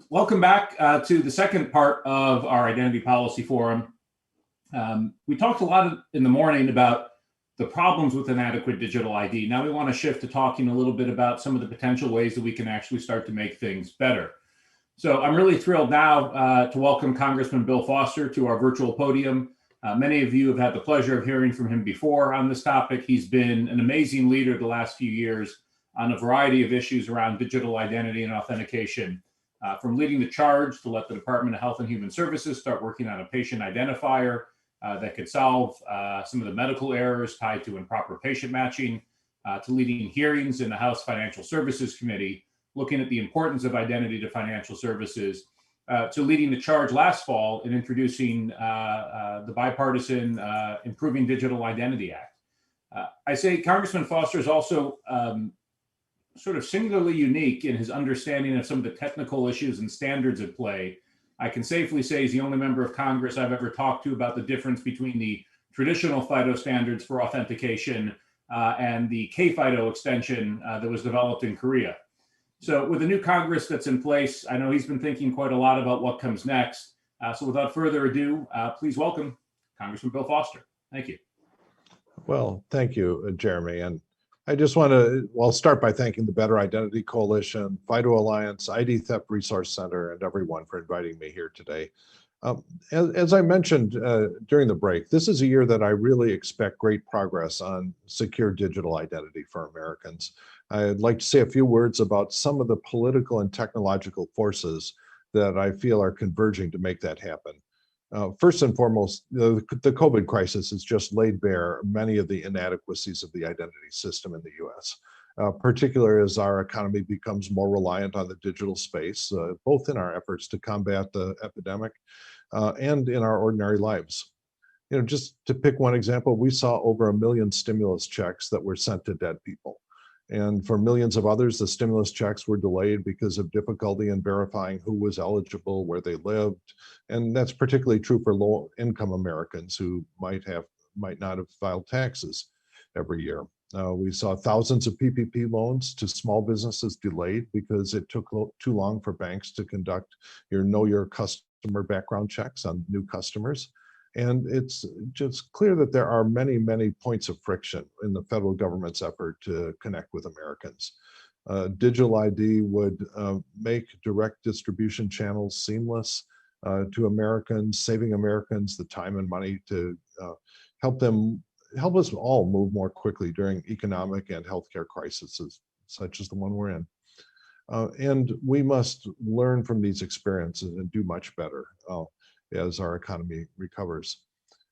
Welcome back to the second part of our Identity Policy Forum. We talked a lot in the morning about the problems with inadequate digital ID. Now we want to shift to talking a little bit about some of the potential ways that we can actually start to make things better. So I'm really thrilled now to welcome Congressman Bill Foster to our virtual podium. Many of you have had the pleasure of hearing from him before on this topic. He's been an amazing leader the last few years on a variety of issues around digital identity and authentication. From leading the charge to let the Department of Health and Human Services start working on a patient identifier that could solve some of the medical errors tied to improper patient matching, to leading hearings in the House Financial Services Committee, looking at the importance of identity to financial services, to leading the charge last fall in introducing the bipartisan Improving Digital Identity Act. I say Congressman Foster is also sort of singularly unique in his understanding of some of the technical issues and standards at play. I can safely say he's the only member of Congress I've ever talked to about the difference between the traditional FIDO standards for authentication and the K-FIDO extension that was developed in Korea. So with the new Congress that's in place, I know he's been thinking quite a lot about what comes next. So without further ado, please welcome Congressman Bill Foster. Thank you. Well, thank you, Jeremy. And I just want to, well, start by thanking the Better Identity Coalition, FIDO Alliance, ID Theft Resource Center, and everyone for inviting me here today. As I mentioned during the break, this is a year that I really expect great progress on secure digital identity for Americans. I'd like to say a few words about some of the political and technological forces that I feel are converging to make that happen. First and foremost, the COVID crisis has just laid bare many of the inadequacies of the identity system in the US, particularly as our economy becomes more reliant on the digital space, both in our efforts to combat the epidemic and in our ordinary lives. You know, just to pick one example, we saw over 1 million stimulus checks that were sent to dead people. And for millions of others, the stimulus checks were delayed because of difficulty in verifying who was eligible, where they lived. And that's particularly true for low-income Americans who might not have filed taxes every year. We saw thousands of PPP loans to small businesses delayed because it took too long for banks to conduct know your customer background checks on new customers. And it's just clear that there are many, many points of friction in the federal government's effort to connect with Americans. Digital ID would make direct distribution channels seamless to Americans, saving Americans the time and money to help us all move more quickly during economic and healthcare crises such as the one we're in. And we must learn from these experiences and do much better as our economy recovers.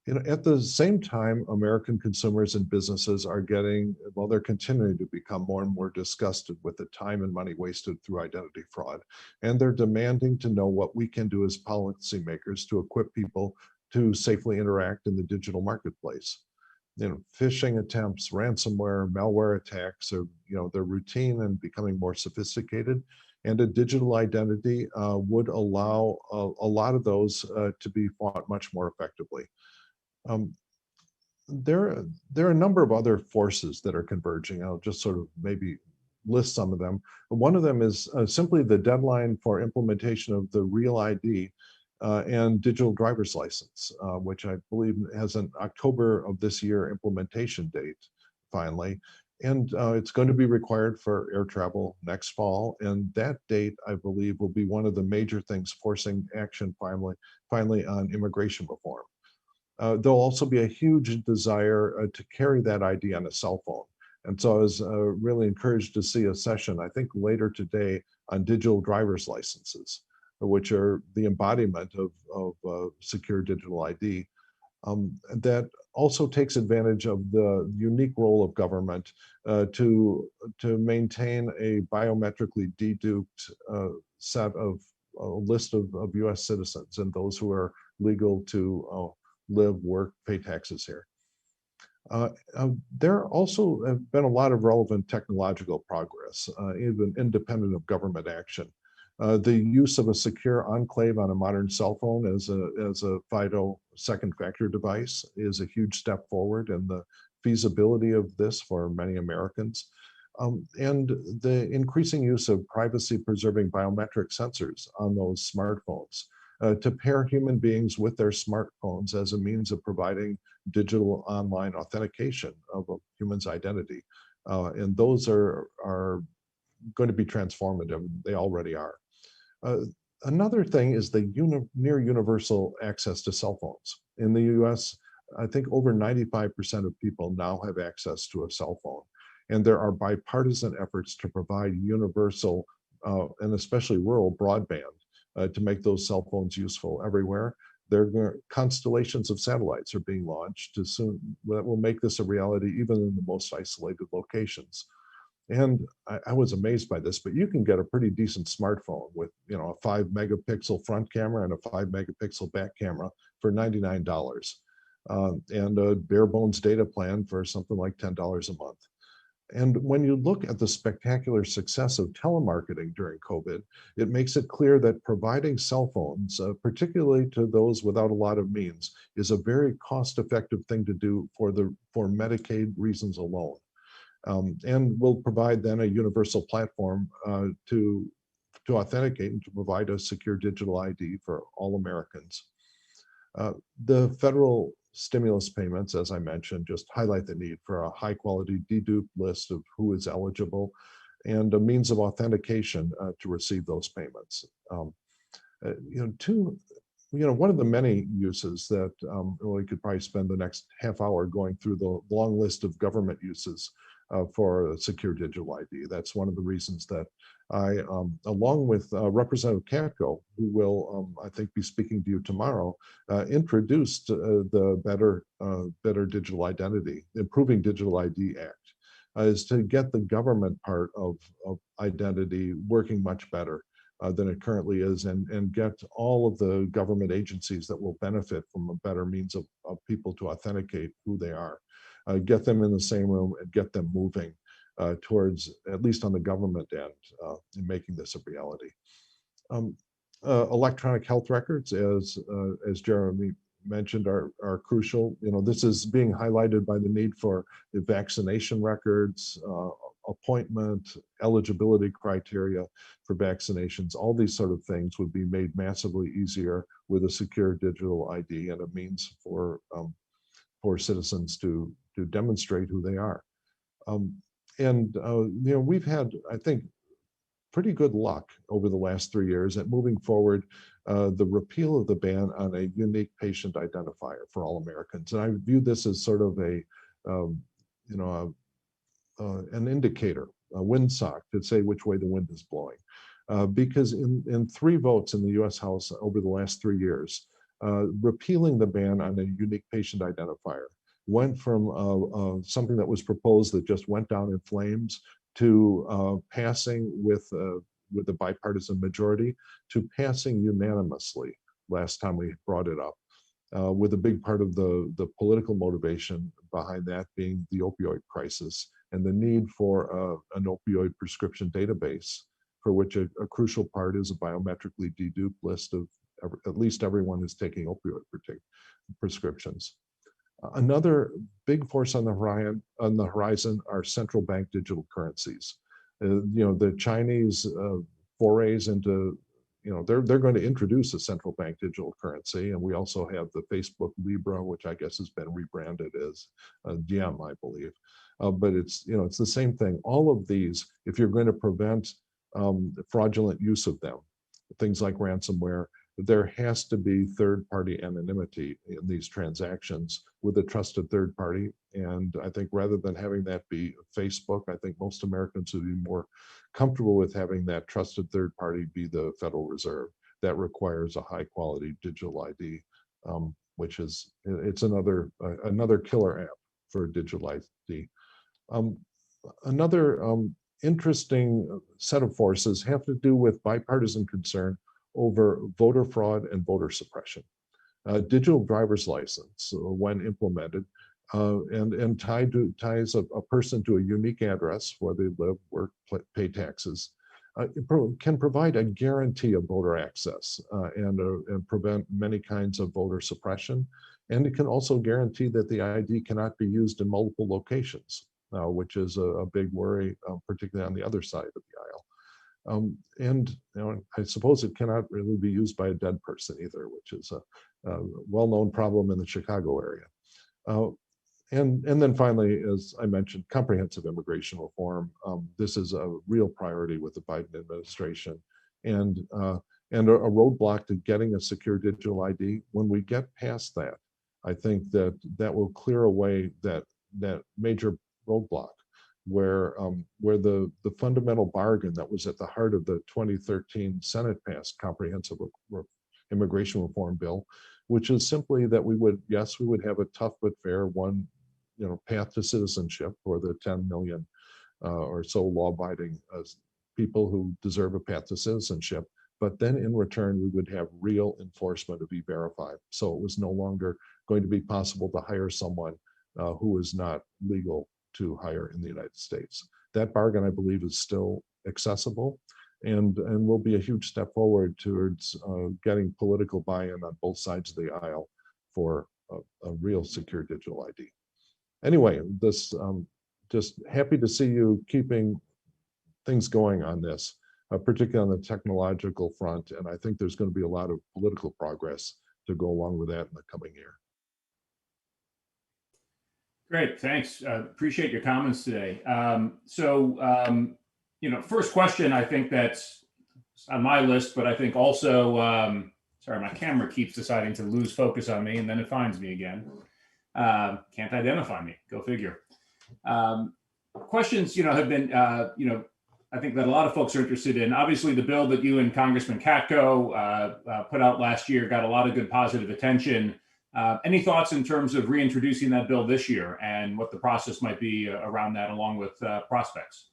You know, at the same time, American consumers and businesses are they're continuing to become more and more disgusted with the time and money wasted through identity fraud. And they're demanding to know what we can do as policymakers to equip people to safely interact in the digital marketplace. You know, phishing attempts, ransomware, malware attacks are, they're routine and becoming more sophisticated. And a digital identity would allow a lot of those to be fought much more effectively. There are a number of other forces that are converging. I'll just sort of maybe list some of them. One of them is simply the deadline for implementation of the Real ID and digital driver's license, which I believe has an October of this year implementation date, finally. And it's going to be required for air travel next fall. And that date, I believe, will be one of the major things forcing action finally on immigration reform. There'll also be a huge desire to carry that ID on a cell phone. And so I was really encouraged to see a session, I think later today, on digital driver's licenses, which are the embodiment of secure digital ID. That also takes advantage of the unique role of government to maintain a biometrically deduped set of list of US citizens and those who are legal to live, work, pay taxes here. There also have been a lot of relevant technological progress, even independent of government action. The use of a secure enclave on a modern cell phone as a FIDO second factor device is a huge step forward in the feasibility of this for many Americans. And the increasing use of privacy-preserving biometric sensors on those smartphones to pair human beings with their smartphones as a means of providing digital online authentication of a human's identity. And those are going to be transformative. They already are. Uh, Another thing is the near universal access to cell phones. In the US, I think over 95% of people now have access to a cell phone. And there are bipartisan efforts to provide universal and especially rural broadband to make those cell phones useful everywhere. Constellations of satellites are being launched to soon that will make this a reality even in the most isolated locations. And I was amazed by this, but you can get a pretty decent smartphone with, a 5 megapixel front camera and a 5 megapixel back camera for $99, and a bare bones data plan for something like $10 a month. And when you look at the spectacular success of telemarketing during COVID, it makes it clear that providing cell phones, particularly to those without a lot of means, is a very cost-effective thing to do for Medicaid reasons alone. And will provide then a universal platform to authenticate and to provide a secure digital ID for all Americans. The federal stimulus payments, as I mentioned, just highlight the need for a high quality dedupe list of who is eligible and a means of authentication to receive those payments. One of the many uses that we could probably spend the next half hour going through the long list of government uses for a secure digital ID. That's one of the reasons that I, along with Representative Katko, who will, I think, be speaking to you tomorrow, introduced the Better Digital Identity, Improving Digital ID Act, is to get the government part of identity working much better than it currently is, and get all of the government agencies that will benefit from a better means of people to authenticate who they are. Get them in the same room and get them moving towards, at least on the government end, in making this a reality. Electronic health records, as Jeremy mentioned, are crucial. This is being highlighted by the need for the vaccination records, appointment, eligibility criteria for vaccinations. All these sort of things would be made massively easier with a secure digital ID and a means for citizens to demonstrate who they are. We've had, I think, pretty good luck over the last 3 years at moving forward the repeal of the ban on a unique patient identifier for all Americans. And I view this as sort of an indicator, a windsock to say which way the wind is blowing. Because in 3 votes in the US House over the last 3 years, repealing the ban on a unique patient identifier went from something that was proposed that just went down in flames to passing with a bipartisan majority to passing unanimously last time we brought it up, with a big part of the political motivation behind that being the opioid crisis and the need for an opioid prescription database, for which a crucial part is a biometrically deduped list of at least everyone who's taking opioid prescriptions. Another big force on the horizon are central bank digital currencies. The Chinese forays into, they're going to introduce a central bank digital currency, and we also have the Facebook Libra, which I guess has been rebranded as Diem, I believe. But it's the same thing. All of these, if you're going to prevent fraudulent use of them, things like ransomware, there has to be third-party anonymity in these transactions with a trusted third party. And I think rather than having that be Facebook, I think most Americans would be more comfortable with having that trusted third party be the Federal Reserve. That requires a high-quality digital ID, which is another killer app for digital ID. Another interesting set of forces have to do with bipartisan concern over voter fraud and voter suppression. Digital driver's license, when implemented, and ties a person to a unique address where they live, work, pay taxes, can provide a guarantee of voter access and prevent many kinds of voter suppression. And it can also guarantee that the ID cannot be used in multiple locations. which is a big worry, particularly on the other side of the aisle. And I suppose it cannot really be used by a dead person either, which is a well-known problem in the Chicago area. And then finally, as I mentioned, comprehensive immigration reform. This is a real priority with the Biden administration, and a roadblock to getting a secure digital ID. When we get past that, I think that will clear away that major roadblock where the fundamental bargain that was at the heart of the 2013 Senate passed comprehensive immigration reform bill, which is simply that we would have a tough but fair path to citizenship for the 10 million or so law-abiding people who deserve a path to citizenship. But then in return, we would have real enforcement of E-Verify. So it was no longer going to be possible to hire someone who is not legal to hire in the United States. That bargain, I believe, is still accessible and will be a huge step forward towards getting political buy-in on both sides of the aisle for a real secure digital ID. Anyway, this just happy to see you keeping things going on this, particularly on the technological front. And I think there's going to be a lot of political progress to go along with that in the coming year. Great, thanks. Appreciate your comments today. First question, I think that's on my list, but I think also, sorry, my camera keeps deciding to lose focus on me and then it finds me again. Can't identify me, go figure. Questions, have been, I think that a lot of folks are interested in. Obviously, the bill that you and Congressman Katko put out last year got a lot of good positive attention. Any thoughts in terms of reintroducing that bill this year and what the process might be around that, along with prospects?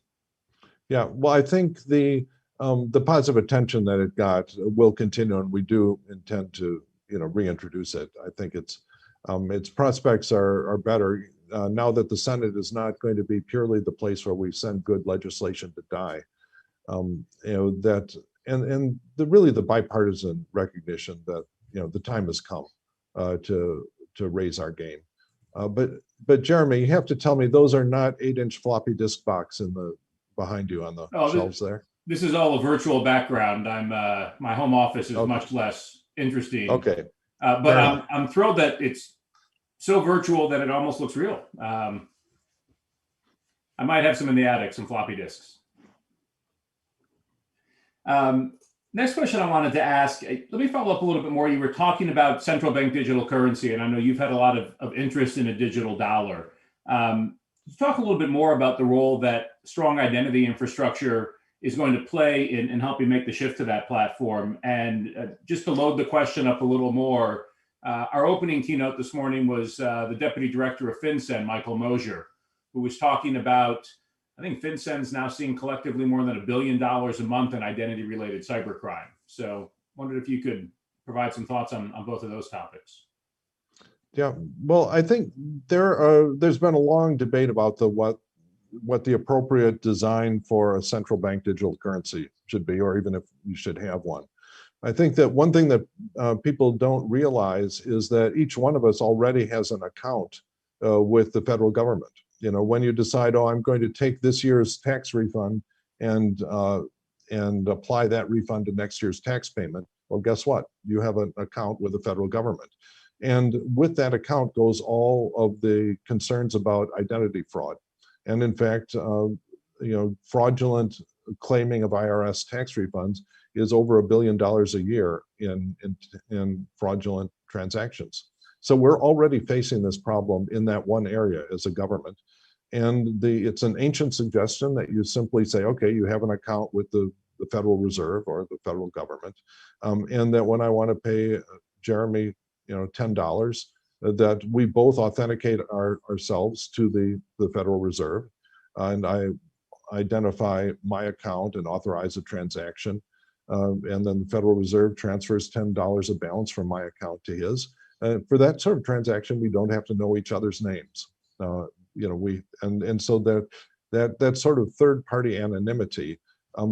Yeah, well, I think the positive attention that it got will continue, and we do intend to, reintroduce it. I think its prospects are better now that the Senate is not going to be purely the place where we send good legislation to die. Really the bipartisan recognition that the time has come to raise our game. But Jeremy, you have to tell me those are not 8-inch floppy disk box behind you on the shelves there. This is all a virtual background. My home office is much less interesting. Okay. But I'm thrilled that it's so virtual that it almost looks real. I might have some in the attic, some floppy disks. Next question I wanted to ask, let me follow up a little bit more. You were talking about central bank digital currency, and I know you've had a lot of interest in a digital dollar. Talk a little bit more about the role that strong identity infrastructure is going to play in helping make the shift to that platform. And just to load the question up a little more, our opening keynote this morning was the Deputy Director of FinCEN, Michael Mosier, who was talking about, I think FinCEN's now seeing collectively more than $1 billion a month in identity-related cybercrime. So wondered if you could provide some thoughts on both of those topics. Yeah, well, I think there's been a long debate about what the appropriate design for a central bank digital currency should be, or even if you should have one. I think that one thing that people don't realize is that each one of us already has an account with the federal government. When you decide, oh, I'm going to take this year's tax refund and apply that refund to next year's tax payment, well, guess what? You have an account with the federal government. And with that account goes all of the concerns about identity fraud. And in fact, fraudulent claiming of IRS tax refunds is over $1 billion a year in fraudulent transactions. So we're already facing this problem in that one area as a government. And it's an ancient suggestion that you simply say, okay, you have an account with the Federal Reserve or the federal government, and that when I want to pay Jeremy, $10, that we both authenticate ourselves to the Federal Reserve, and I identify my account and authorize a transaction, and then the Federal Reserve transfers $10 of balance from my account to his. For that sort of transaction, we don't have to know each other's names. So that sort of third-party anonymity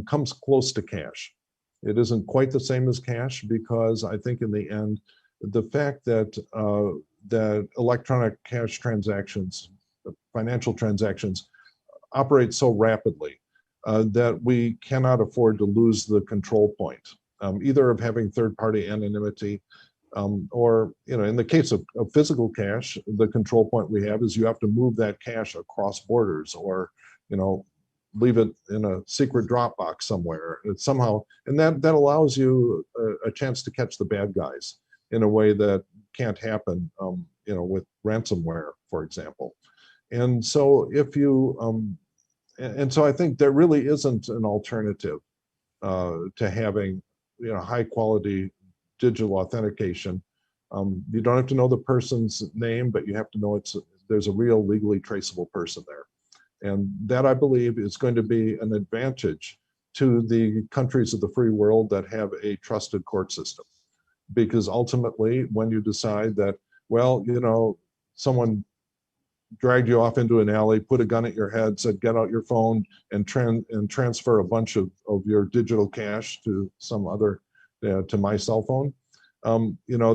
comes close to cash. It isn't quite the same as cash, because I think in the end, the fact that electronic cash transactions, financial transactions, operate so rapidly that we cannot afford to lose the control point, either of having third-party anonymity, or, in the case of physical cash, the control point we have is you have to move that cash across borders, or, leave it in a secret Dropbox somewhere. It's somehow, and that allows you a chance to catch the bad guys in a way that can't happen, with ransomware, for example. And so if you, and so I think there really isn't an alternative to having, high quality digital authentication. You don't have to know the person's name, but you have to know there's a real legally traceable person there. And that, I believe, is going to be an advantage to the countries of the free world that have a trusted court system. Because ultimately, when you decide that, well, someone dragged you off into an alley, put a gun at your head, said, get out your phone and transfer a bunch of your digital cash to some other, to my cell phone,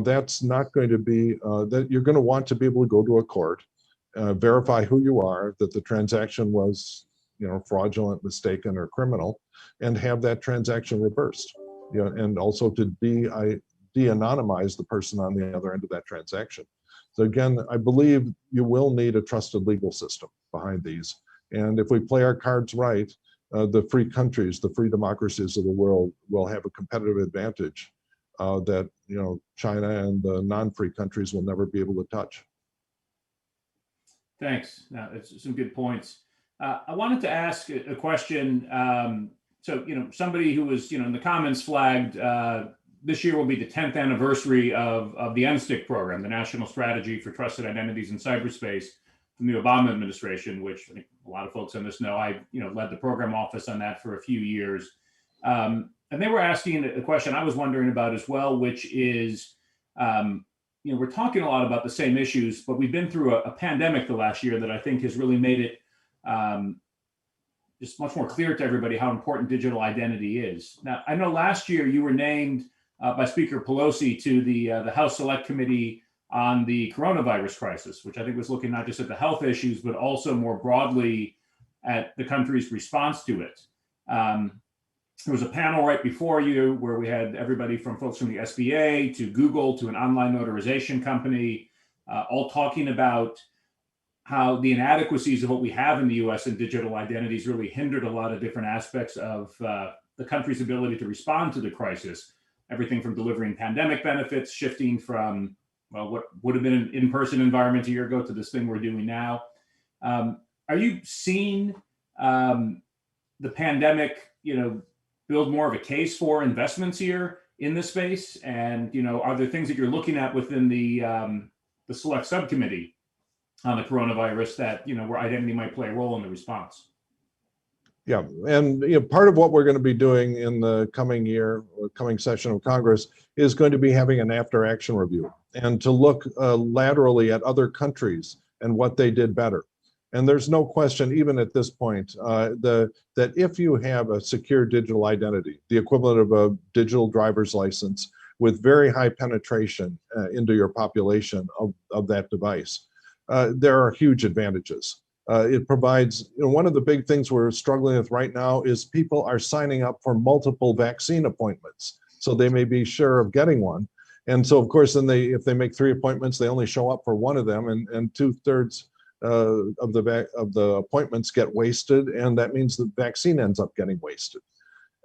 that's not going to be, that you're going to want to be able to go to a court, verify who you are, that the transaction was, fraudulent, mistaken, or criminal, and have that transaction reversed. And also to de-anonymize the person on the other end of that transaction. So again, I believe you will need a trusted legal system behind these. And if we play our cards right, the free countries, the free democracies of the world will have a competitive advantage that China and the non-free countries will never be able to touch. Thanks. No, it's some good points. I wanted to ask a question. So, somebody who was, in the comments flagged, this year will be the 10th anniversary of the NSTIC program, the National Strategy for Trusted Identities in Cyberspace from the Obama administration, which I think a lot of folks on this know. I, led the program office on that for a few years. And they were asking a question I was wondering about as well, which is, we're talking a lot about the same issues, but we've been through a pandemic the last year that I think has really made it just much more clear to everybody how important digital identity is. Now, I know last year you were named by Speaker Pelosi to the House Select Committee on the coronavirus crisis, which I think was looking not just at the health issues, but also more broadly at the country's response to it. There was a panel right before you where we had everybody from folks from the SBA to Google to an online notarization company, all talking about how the inadequacies of what we have in the US in digital identities really hindered a lot of different aspects of the country's ability to respond to the crisis. Everything from delivering pandemic benefits, shifting from, well, what would have been an in-person environment a year ago to this thing we're doing now. Are you seeing the pandemic, build more of a case for investments here in this space? And, are there things that you're looking at within the select subcommittee on the coronavirus that, where identity might play a role in the response? Yeah, and part of what we're going to be doing in the coming year or coming session of Congress is going to be having an after-action review and to look laterally at other countries and what they did better. And there's no question, even at this point, that if you have a secure digital identity, the equivalent of a digital driver's license with very high penetration into your population of that device, there are huge advantages. It provides, one of the big things we're struggling with right now is people are signing up for multiple vaccine appointments. So they may be sure of getting one. And so of course, then if they make 3 appointments, they only show up for one of them, and 2/3 of the appointments get wasted. And that means the vaccine ends up getting wasted.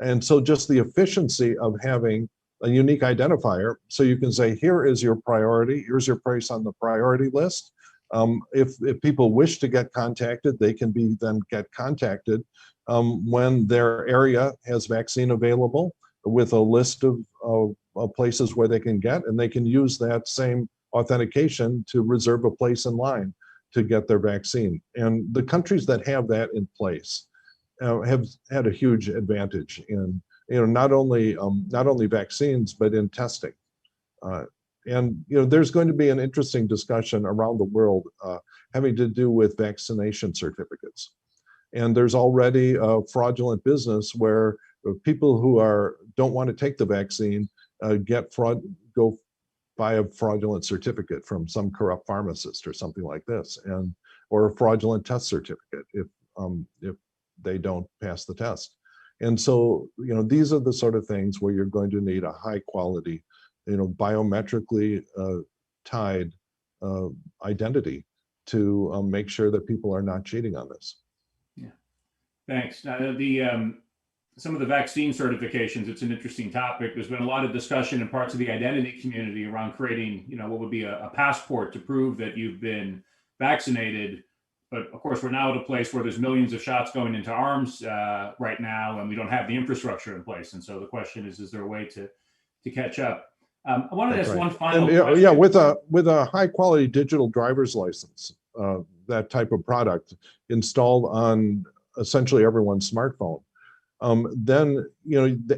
And so just the efficiency of having a unique identifier, so you can say, here is your priority, here's your place on the priority list. If people wish to get contacted, they can then get contacted when their area has vaccine available with a list of places where they can get, and they can use that same authentication to reserve a place in line to get their vaccine. And the countries that have that in place have had a huge advantage in, not only vaccines, but in testing. And there's going to be an interesting discussion around the world having to do with vaccination certificates. And there's already a fraudulent business where people who don't want to take the vaccine go buy a fraudulent certificate from some corrupt pharmacist or something like this, or a fraudulent test certificate if they don't pass the test. And so, these are the sort of things where you're going to need a high quality, biometrically tied identity to make sure that people are not cheating on this. Yeah, thanks. Now, some of the vaccine certifications, it's an interesting topic. There's been a lot of discussion in parts of the identity community around creating, what would be a passport to prove that you've been vaccinated. But of course, we're now at a place where there's millions of shots going into arms right now, and we don't have the infrastructure in place. And so the question is there a way to catch up? I wanted to ask one final question. Yeah, with a high quality digital driver's license, that type of product installed on essentially everyone's smartphone, then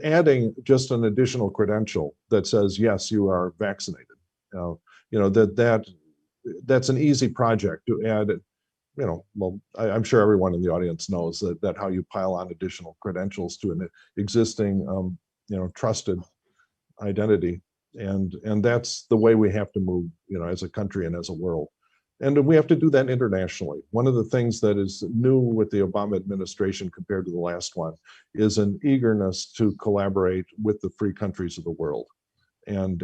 adding just an additional credential that says yes, you are vaccinated. That's an easy project to add. Well, I'm sure everyone in the audience knows that how you pile on additional credentials to an existing, trusted identity, and that's the way we have to move, as a country and as a world, and we have to do that internationally. One of the things that is new with the Obama administration compared to the last one is an eagerness to collaborate with the free countries of the world, and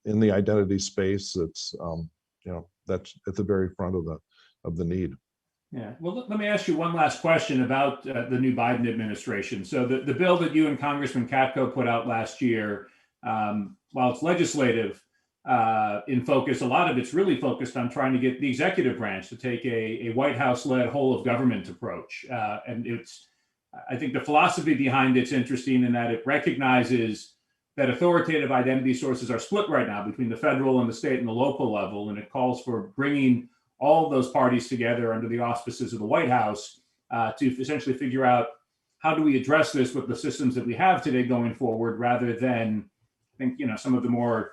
in the identity space, it's that's at the very front of the need. Yeah. Well, let me ask you one last question about the new Biden administration. So the bill that you and Congressman Katko put out last year, while it's legislative in focus, a lot of it's really focused on trying to get the executive branch to take a White House-led whole of government approach. And I think the philosophy behind it's interesting in that it recognizes that authoritative identity sources are split right now between the federal and the state and the local level, and it calls for bringing all of those parties together under the auspices of the White House to essentially figure out how do we address this with the systems that we have today going forward, rather than, I think, some of the more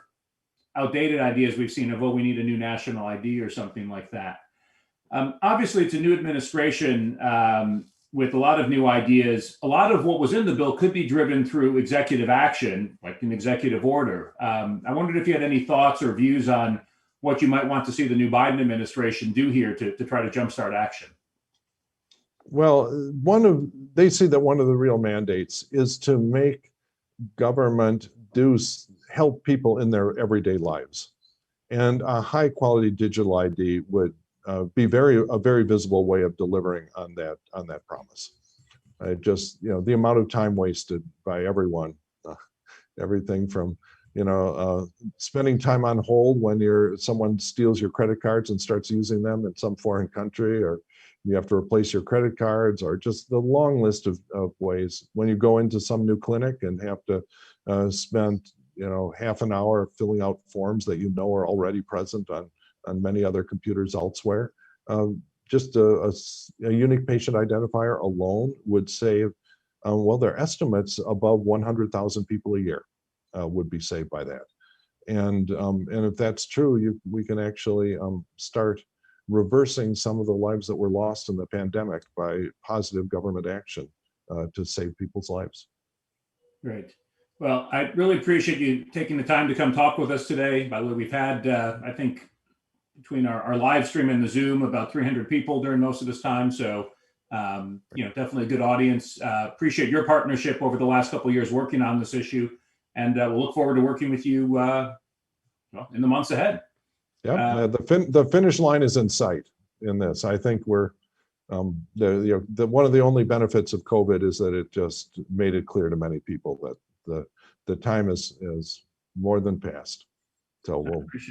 outdated ideas we've seen of, oh, we need a new national ID or something like that. Obviously, it's a new administration with a lot of new ideas. A lot of what was in the bill could be driven through executive action, like an executive order. I wondered if you had any thoughts or views on what you might want to see the new Biden administration do here to try to jumpstart action. Well, they see that one of the real mandates is to make government help people in their everyday lives. And a high quality digital ID would be a very visible way of delivering on that promise. Just, the amount of time wasted by everyone, everything from spending time on hold when someone steals your credit cards and starts using them in some foreign country, or you have to replace your credit cards, or just the long list of ways when you go into some new clinic and have to spend half an hour filling out forms that are already present on many other computers elsewhere. Just a unique patient identifier alone would save, their estimates above 100,000 people a year would be saved by that. And if that's true, we can actually start reversing some of the lives that were lost in the pandemic by positive government action to save people's lives. Great. Well, I really appreciate you taking the time to come talk with us today. By the way, we've had, I think, between our live stream and the Zoom, about 300 people during most of this time. So, definitely a good audience. Appreciate your partnership over the last couple of years working on this issue. And we'll look forward to working with you in the months ahead. Yeah, the finish line is in sight in this. I think we're one of the only benefits of COVID is that it just made it clear to many people that the time is more than past. So we'll